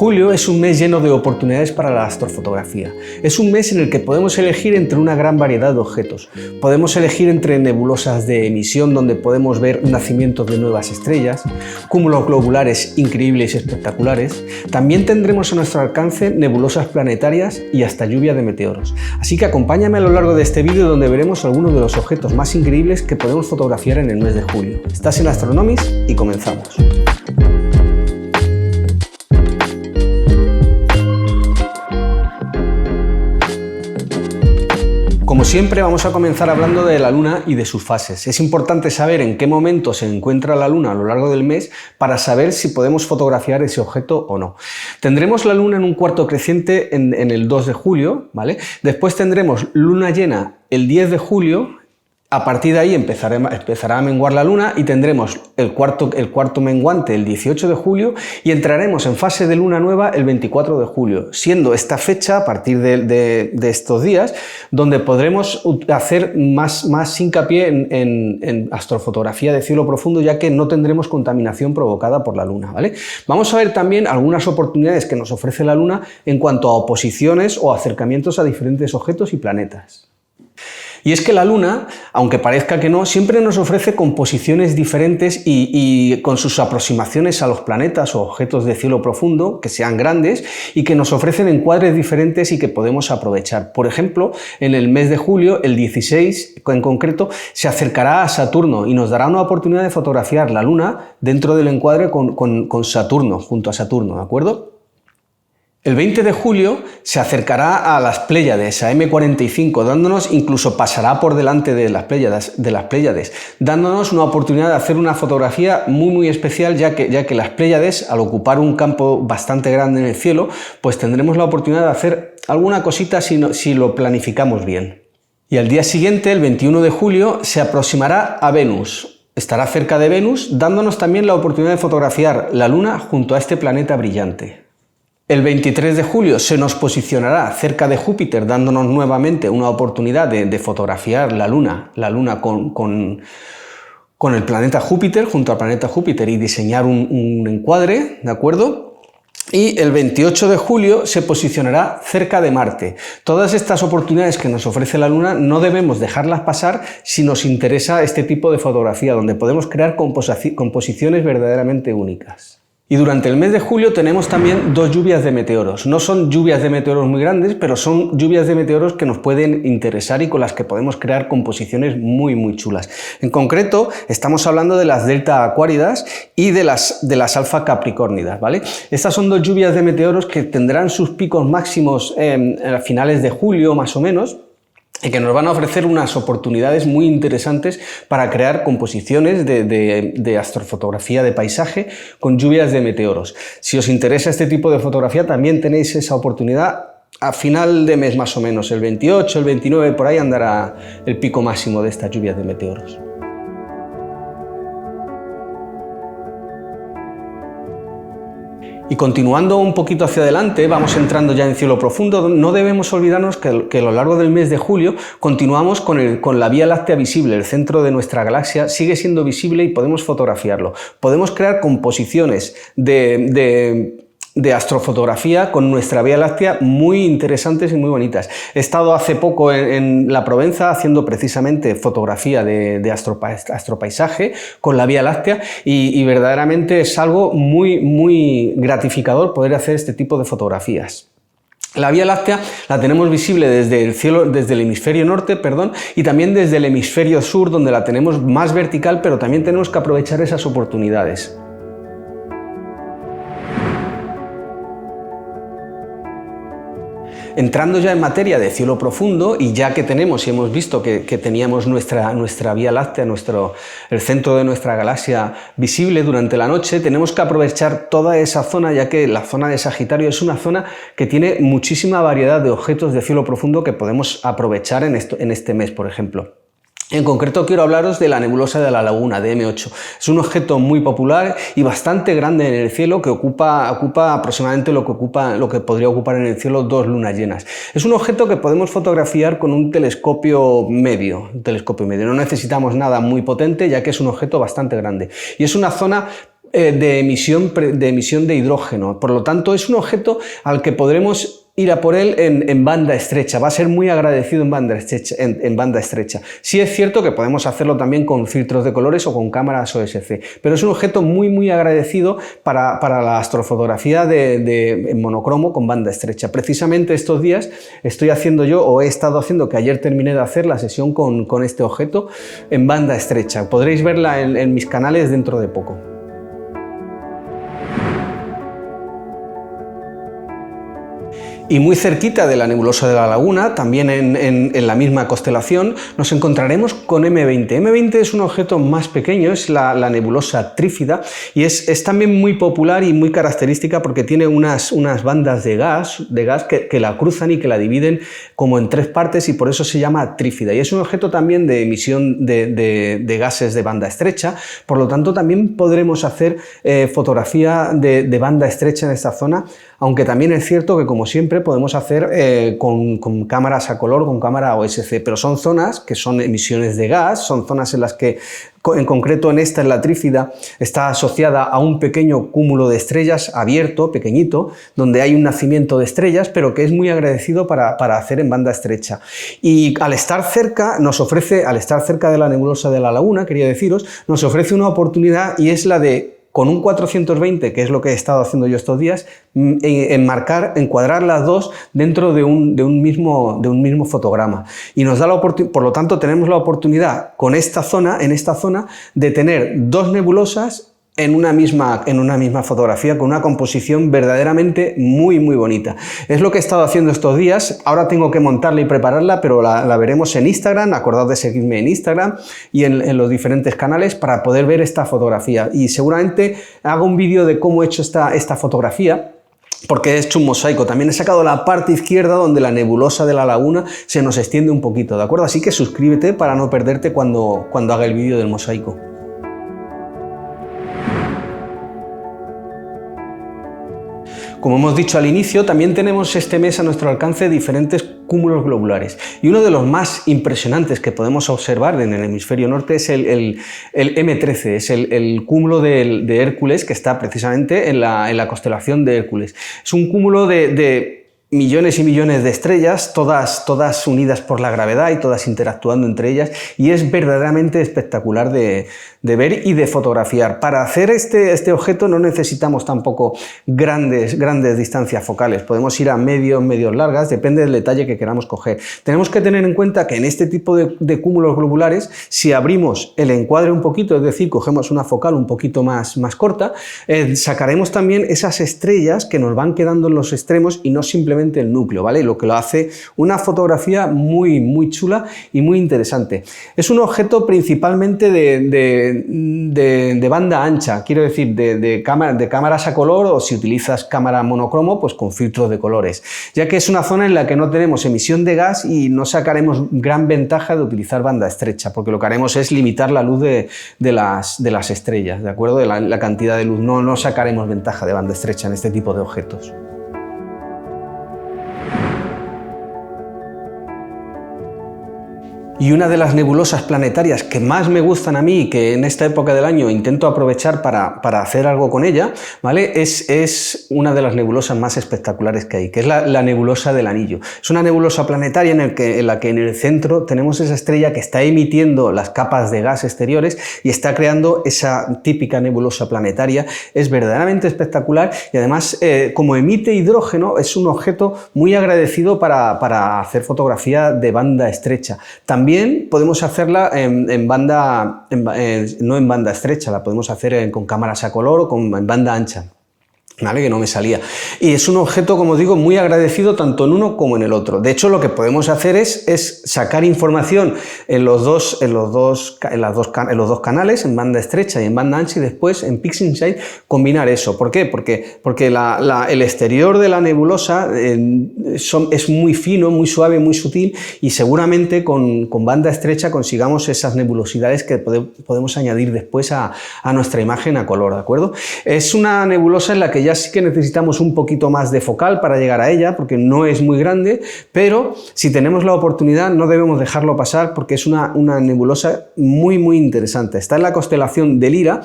Julio es un mes lleno de oportunidades para la astrofotografía. Es un mes en el que podemos elegir entre una gran variedad de objetos. Podemos elegir entre nebulosas de emisión donde podemos ver nacimientos de nuevas estrellas, cúmulos globulares increíbles y espectaculares. También tendremos a nuestro alcance nebulosas planetarias y hasta lluvia de meteoros. Así que acompáñame a lo largo de este vídeo donde veremos algunos de los objetos más increíbles que podemos fotografiar en el mes de julio. Estás en Astronomies y comenzamos. Como siempre, vamos a comenzar hablando de la Luna y de sus fases. Es importante saber en qué momento se encuentra la Luna a lo largo del mes para saber si podemos fotografiar ese objeto o no. Tendremos la Luna en un cuarto creciente en el 2 de julio, ¿vale? Después tendremos luna llena el 10 de julio. A partir de ahí empezará a menguar la Luna y tendremos el cuarto menguante el 18 de julio y entraremos en fase de luna nueva el 24 de julio, siendo esta fecha, a partir de estos días, donde podremos hacer más hincapié en astrofotografía de cielo profundo, ya que no tendremos contaminación provocada por la Luna, ¿vale? Vamos a ver también algunas oportunidades que nos ofrece la Luna en cuanto a oposiciones o acercamientos a diferentes objetos y planetas. Y es que la Luna, aunque parezca que no, siempre nos ofrece composiciones diferentes y con sus aproximaciones a los planetas o objetos de cielo profundo, que sean grandes y que nos ofrecen encuadres diferentes y que podemos aprovechar. Por ejemplo, en el mes de julio, el 16 en concreto, se acercará a Saturno y nos dará una oportunidad de fotografiar la Luna dentro del encuadre con Saturno, junto a Saturno, ¿de acuerdo? El 20 de julio se acercará a las Pléyades, a M45, incluso pasará por delante de las Pléyades, dándonos una oportunidad de hacer una fotografía muy especial, ya que las Pléyades, al ocupar un campo bastante grande en el cielo, pues tendremos la oportunidad de hacer alguna cosita si lo planificamos bien. Y al día siguiente, el 21 de julio, se aproximará a Venus. Estará cerca de Venus, dándonos también la oportunidad de fotografiar la Luna junto a este planeta brillante. El 23 de julio se nos posicionará cerca de Júpiter, dándonos nuevamente una oportunidad de fotografiar la Luna con el planeta Júpiter, junto al planeta Júpiter, y diseñar un encuadre, ¿de acuerdo? Y el 28 de julio se posicionará cerca de Marte. Todas estas oportunidades que nos ofrece la Luna no debemos dejarlas pasar si nos interesa este tipo de fotografía, donde podemos crear composiciones verdaderamente únicas. Y durante el mes de julio tenemos también dos lluvias de meteoros. No son lluvias de meteoros muy grandes, pero son lluvias de meteoros que nos pueden interesar y con las que podemos crear composiciones muy chulas. En concreto, estamos hablando de las Delta Aquáridas y de las Alfa Capricornidas, ¿vale? Estas son dos lluvias de meteoros que tendrán sus picos máximos a finales de julio, más o menos, y que nos van a ofrecer unas oportunidades muy interesantes para crear composiciones de astrofotografía de paisaje con lluvias de meteoros. Si os interesa este tipo de fotografía, también tenéis esa oportunidad a final de mes más o menos, el 28, el 29, por ahí andará el pico máximo de estas lluvias de meteoros. Y continuando un poquito hacia adelante, vamos entrando ya en cielo profundo. No debemos olvidarnos que a lo largo del mes de julio continuamos con la Vía Láctea visible. El centro de nuestra galaxia sigue siendo visible y podemos fotografiarlo. Podemos crear composiciones de astrofotografía con nuestra Vía Láctea muy interesantes y muy bonitas. He estado hace poco en la Provenza haciendo precisamente fotografía de astropaisaje con la Vía Láctea y verdaderamente es algo muy gratificador poder hacer este tipo de fotografías. La Vía Láctea la tenemos visible desde el cielo, desde el hemisferio norte, y también desde el hemisferio sur, donde la tenemos más vertical, pero también tenemos que aprovechar esas oportunidades. Entrando ya en materia de cielo profundo, y ya que tenemos y hemos visto que teníamos nuestra Vía Láctea, el centro de nuestra galaxia visible durante la noche, tenemos que aprovechar toda esa zona, ya que la zona de Sagitario es una zona que tiene muchísima variedad de objetos de cielo profundo que podemos aprovechar en este mes, por ejemplo. En concreto quiero hablaros de la nebulosa de la Laguna, de M8. Es un objeto muy popular y bastante grande en el cielo que ocupa aproximadamente lo que podría ocupar en el cielo 2 lunas llenas. Es un objeto que podemos fotografiar con un telescopio medio. No necesitamos nada muy potente, ya que es un objeto bastante grande. Y es una zona de emisión de hidrógeno. Por lo tanto, es un objeto al que podremos ir a por él en banda estrecha. Va a ser muy agradecido en banda estrecha. Sí es cierto que podemos hacerlo también con filtros de colores o con cámaras OSC, pero es un objeto muy agradecido para la astrofotografía en monocromo con banda estrecha. Precisamente estos días estoy haciendo yo, o he estado haciendo, que ayer terminé de hacer la sesión con este objeto en banda estrecha. Podréis verla en mis canales dentro de poco. Y muy cerquita de la nebulosa de la Laguna, también en la misma constelación, nos encontraremos con M20. M20 es un objeto más pequeño, es la nebulosa trífida, y es también muy popular y muy característica porque tiene unas bandas de gas que la cruzan y que la dividen como en 3 partes, y por eso se llama trífida. Y es un objeto también de emisión de gases de banda estrecha, por lo tanto también podremos hacer fotografía de banda estrecha en esta zona, aunque también es cierto que, como siempre, podemos hacer con cámaras a color, con cámara OSC, pero son zonas que son emisiones de gas, son zonas en las que, en concreto en esta, en la trífida, está asociada a un pequeño cúmulo de estrellas abierto, pequeñito, donde hay un nacimiento de estrellas, pero que es muy agradecido para hacer en banda estrecha. Y al estar cerca de la nebulosa de la Laguna, quería deciros, nos ofrece una oportunidad, y es la de, con un 420, que es lo que he estado haciendo yo estos días, encuadrar las dos dentro de un mismo fotograma. Y nos da la oportunidad, por lo tanto, tenemos la oportunidad en esta zona, de tener 2 nebulosas en una misma fotografía, con una composición verdaderamente muy bonita. Es lo que he estado haciendo estos días. Ahora tengo que montarla y prepararla, pero la veremos en Instagram. Acordaos de seguirme en Instagram y en los diferentes canales para poder ver esta fotografía. Y seguramente hago un vídeo de cómo he hecho esta fotografía, porque he hecho un mosaico. También he sacado la parte izquierda donde la nebulosa de la Laguna se nos extiende un poquito, ¿de acuerdo? Así que suscríbete para no perderte cuando haga el vídeo del mosaico. Como hemos dicho al inicio, también tenemos este mes a nuestro alcance diferentes cúmulos globulares, y uno de los más impresionantes que podemos observar en el hemisferio norte es el M13, es el cúmulo de Hércules, que está precisamente en la constelación de Hércules. Es un cúmulo de millones y millones de estrellas, todas unidas por la gravedad y todas interactuando entre ellas, y es verdaderamente espectacular de ver y de fotografiar. Para hacer este objeto no necesitamos tampoco grandes distancias focales, podemos ir a medios largas, depende del detalle que queramos coger. Tenemos que tener en cuenta que en este tipo de cúmulos globulares, si abrimos el encuadre un poquito, es decir, cogemos una focal un poquito más corta, sacaremos también esas estrellas que nos van quedando en los extremos y no simplemente el núcleo, ¿vale? Lo que lo hace una fotografía muy chula y muy interesante. Es un objeto principalmente de banda ancha, quiero decir, de cámaras a color, o si utilizas cámara monocromo, pues con filtros de colores, ya que es una zona en la que no tenemos emisión de gas y no sacaremos gran ventaja de utilizar banda estrecha, porque lo que haremos es limitar la luz de las estrellas, ¿de acuerdo? De la cantidad de luz. No sacaremos ventaja de banda estrecha en este tipo de objetos. Y una de las nebulosas planetarias que más me gustan a mí y que en esta época del año intento aprovechar para hacer algo con ella, ¿vale? Es una de las nebulosas más espectaculares que hay, que es la nebulosa del Anillo. Es una nebulosa planetaria en la que en el centro tenemos esa estrella que está emitiendo las capas de gas exteriores y está creando esa típica nebulosa planetaria. Es verdaderamente espectacular, y además, como emite hidrógeno, es un objeto muy agradecido para hacer fotografía de banda estrecha. También podemos hacerla no en banda estrecha, la podemos hacer con cámaras a color o en banda ancha, ¿vale? Que no me salía. Y es un objeto, como digo, muy agradecido tanto en uno como en el otro. De hecho, lo que podemos hacer es sacar información en los dos canales, en banda estrecha y en banda ancha, y después en PixInsight combinar eso. ¿Por qué? Porque el exterior de la nebulosa es muy fino, muy suave, muy sutil, y seguramente con banda estrecha consigamos esas nebulosidades que podemos añadir después a nuestra imagen a color, ¿de acuerdo? Es una nebulosa en la que ya ya sí que necesitamos un poquito más de focal para llegar a ella, porque no es muy grande, pero si tenemos la oportunidad no debemos dejarlo pasar porque es una nebulosa muy interesante. Está en la constelación de Lira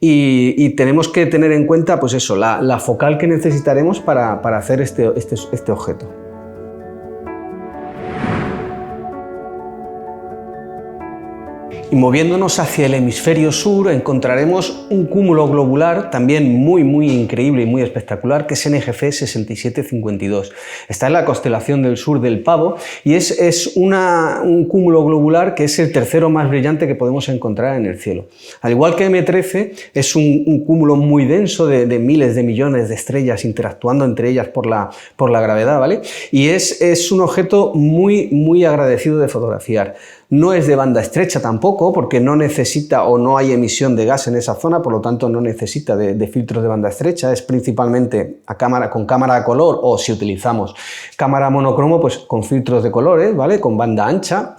y tenemos que tener en cuenta pues eso, la focal que necesitaremos para hacer este objeto. Y moviéndonos hacia el hemisferio sur encontraremos un cúmulo globular también muy increíble y muy espectacular, que es NGC 6752. Está en la constelación del sur del Pavo y es un cúmulo globular que es el tercero más brillante que podemos encontrar en el cielo. Al igual que M13, es un cúmulo muy denso de miles de millones de estrellas interactuando entre ellas por la gravedad, ¿vale? Y es un objeto muy agradecido de fotografiar. No es de banda estrecha tampoco, porque no necesita o no hay emisión de gas en esa zona, por lo tanto no necesita de filtros de banda estrecha, es principalmente con cámara a color, o si utilizamos cámara monocromo, pues con filtros de colores, ¿vale? Con banda ancha.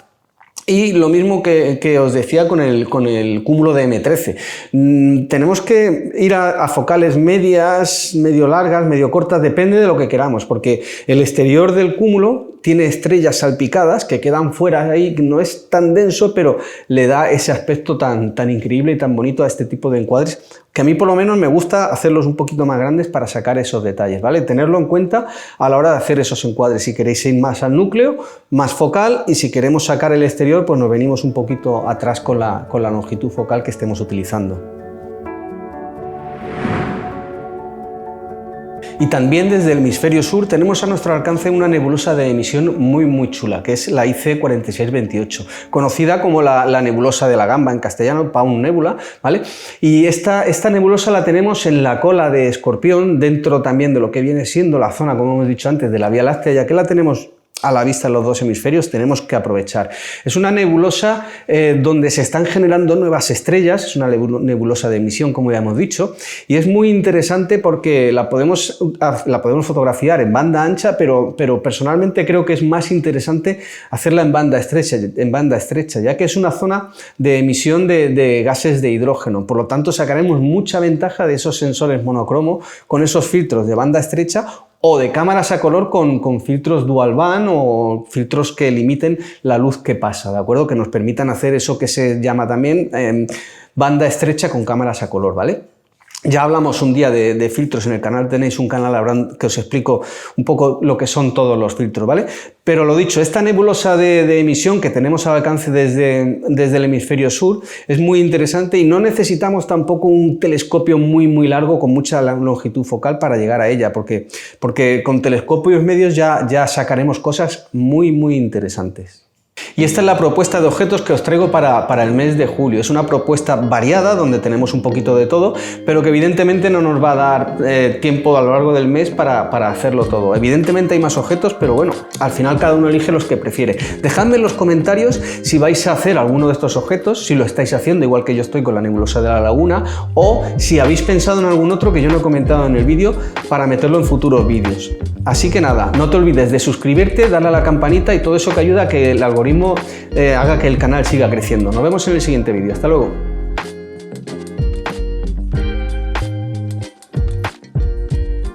Y lo mismo que os decía con el cúmulo de M13. Tenemos que ir a focales medias, medio largas, medio cortas, depende de lo que queramos, porque el exterior del cúmulo tiene estrellas salpicadas que quedan fuera ahí, no es tan denso, pero le da ese aspecto tan increíble y tan bonito a este tipo de encuadres, que a mí por lo menos me gusta hacerlos un poquito más grandes para sacar esos detalles, ¿vale? Tenerlo en cuenta a la hora de hacer esos encuadres. Si queréis ir más al núcleo, más focal, y si queremos sacar el exterior, pues nos venimos un poquito atrás con la longitud focal que estemos utilizando. Y también desde el hemisferio sur tenemos a nuestro alcance una nebulosa de emisión muy chula, que es la IC 4628, conocida como la nebulosa de la gamba en castellano, Paun Nebula, ¿vale? Y esta nebulosa la tenemos en la cola de Escorpión, dentro también de lo que viene siendo la zona, como hemos dicho antes, de la Vía Láctea, ya que la tenemos a la vista en los dos hemisferios, tenemos que aprovechar. Es una nebulosa donde se están generando nuevas estrellas, es una nebulosa de emisión, como ya hemos dicho, y es muy interesante porque la podemos fotografiar en banda ancha, pero personalmente creo que es más interesante hacerla en banda estrecha, ya que es una zona de emisión de gases de hidrógeno. Por lo tanto, sacaremos mucha ventaja de esos sensores monocromo con esos filtros de banda estrecha o de cámaras a color con filtros dual band o filtros que limiten la luz que pasa, ¿de acuerdo? Que nos permitan hacer eso que se llama también banda estrecha con cámaras a color, ¿vale? Ya hablamos un día de filtros en el canal, tenéis un canal que os explico un poco lo que son todos los filtros, ¿vale? Pero lo dicho, esta nebulosa de emisión que tenemos al alcance desde el hemisferio sur es muy interesante y no necesitamos tampoco un telescopio muy largo con mucha longitud focal para llegar a ella, porque con telescopios medios ya sacaremos cosas muy interesantes. Y esta es la propuesta de objetos que os traigo para el mes de julio. Es una propuesta variada donde tenemos un poquito de todo, pero que evidentemente no nos va a dar tiempo a lo largo del mes para hacerlo todo. Evidentemente hay más objetos, pero bueno, al final cada uno elige los que prefiere. Dejadme en los comentarios si vais a hacer alguno de estos objetos, si lo estáis haciendo igual que yo estoy con la nebulosa de la laguna, o si habéis pensado en algún otro que yo no he comentado en el vídeo para meterlo en futuros vídeos. Así que nada, no te olvides de suscribirte, darle a la campanita y todo eso que ayuda a que el algoritmo haga que el canal siga creciendo. Nos vemos en el siguiente vídeo. Hasta luego.